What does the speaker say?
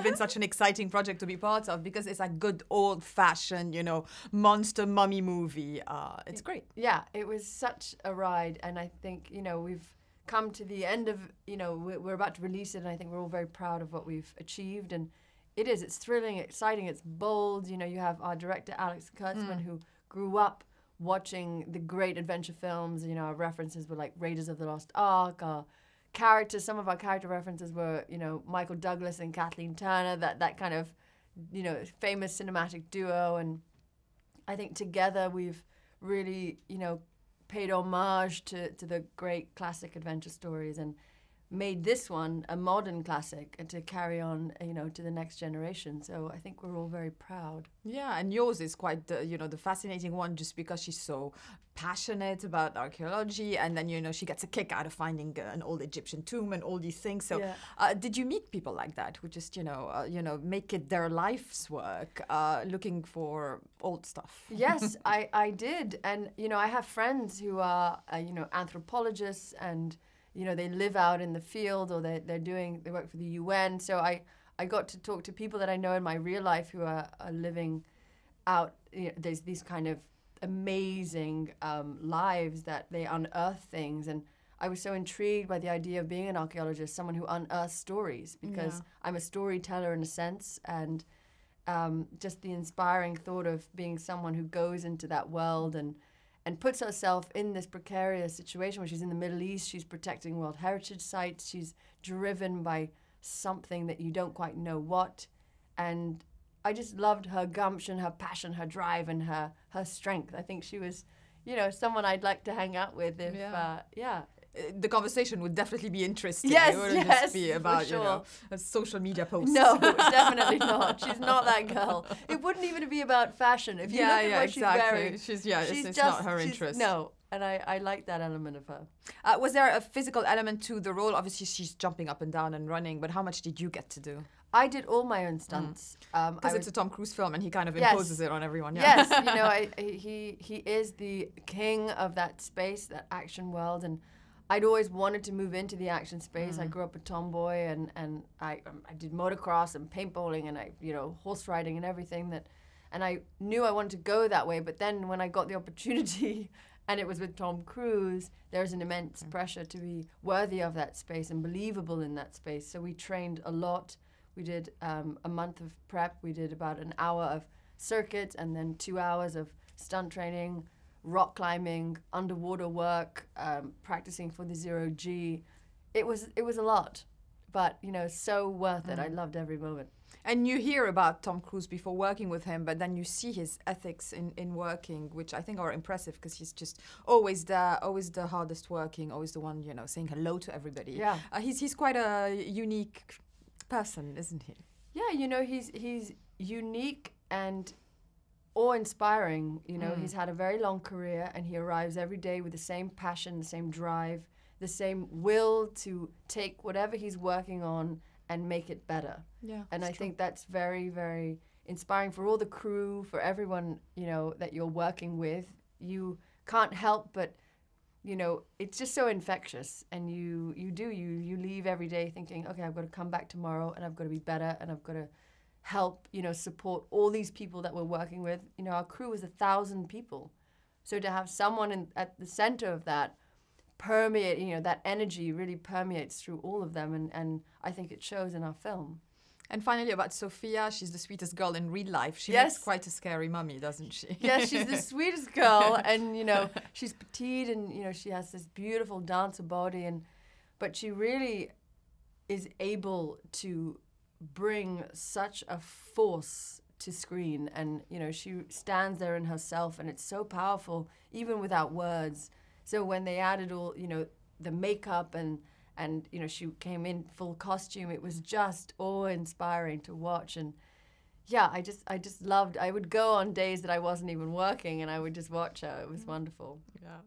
have been such an exciting project to be part of, because it's a good old-fashioned, you know, monster mummy movie. It's great. Yeah, it was such a ride, and I think, you know, we've come to the end of, you know, we're about to release it, and I think we're all very proud of what we've achieved, and it's thrilling, exciting, it's bold. You know, you have our director, Alex Kurtzman, who grew up watching the great adventure films. You know, our references were like Raiders of the Lost Ark. Our characters, some of our character references were, you know, Michael Douglas and Kathleen Turner, that kind of, you know, famous cinematic duo. And I think together we've really, you know, paid homage to the great classic adventure stories and made this one a modern classic and to carry on, you know, to the next generation. So I think we're all very proud. Yeah, and yours is quite, you know, the fascinating one, just because she's so passionate about archaeology, and then, you know, she gets a kick out of finding an old Egyptian tomb and all these things. So did you meet people like that who just, you know, make it their life's work, looking for old stuff? Yes, I did. And, you know, I have friends who are, you know, anthropologists, and you know, they live out in the field, or they work for the UN. So I got to talk to people that I know in my real life who are living out, you know, there's these kind of amazing lives that they unearth things. And I was so intrigued by the idea of being an archaeologist, someone who unearths stories, because I'm a storyteller in a sense. And just the inspiring thought of being someone who goes into that world and puts herself in this precarious situation where she's in the Middle East, she's protecting World Heritage Sites, she's driven by something that you don't quite know what. And I just loved her gumption, her passion, her drive, and her strength. I think she was, you know, someone I'd like to hang out with if, The conversation would definitely be interesting. Yes, it wouldn't just be about, you know, a social media post. No, definitely not. She's not that girl. It wouldn't even be about fashion. If you look at what exactly. she's wearing, It's not her interest. No, and I like that element of her. Was there a physical element to the role? Obviously, she's jumping up and down and running, but how much did you get to do? I did all my own stunts. Because it's a Tom Cruise film, and he kind of imposes it on everyone. Yeah. Yes, you know, he is the king of that space, that action world, and I'd always wanted to move into the action space. I grew up a tomboy, and I did motocross and paintballing, and you know, horse riding and everything and I knew I wanted to go that way. But then when I got the opportunity, and it was with Tom Cruise, there's an immense pressure to be worthy of that space and believable in that space. So we trained a lot. We did a month of prep. We did about an hour of circuits, and then 2 hours of stunt training, rock climbing, underwater work, practicing for the 0G. It was a lot, but, you know, so worth it. I loved every moment. And you hear about Tom Cruise before working with him, but then you see his ethics in working, which I think are impressive, because he's just always the hardest working, always the one, you know, saying hello to everybody. Yeah. He's quite a unique person, isn't he? Yeah, you know, he's unique and awe-inspiring. You know, he's had a very long career, and he arrives every day with the same passion, the same drive, the same will to take whatever he's working on and make it better. Yeah. And I think that's very, very inspiring for all the crew, for everyone, you know, that you're working with. You can't help but, you know, it's just so infectious, and you leave every day thinking, okay, I've got to come back tomorrow, and I've got to be better, and I've got to help, you know, support all these people that we're working with. You know, our crew was 1,000 people. So to have someone at the center of that permeate, you know, that energy really permeates through all of them, and I think it shows in our film. And finally, about Sophia, she's the sweetest girl in real life. She Yes. makes quite a scary mummy, doesn't she? Yes, she's the sweetest girl, and, you know, she's petite, and, you know, she has this beautiful dancer body, but she really is able to bring such a force to screen, and, you know, she stands there in herself, and it's so powerful, even without words. So when they added all, you know, the makeup and you know, she came in full costume, it was just awe-inspiring to watch. And yeah, I just loved. I would go on days that I wasn't even working, and I would just watch her. It was wonderful. Yeah.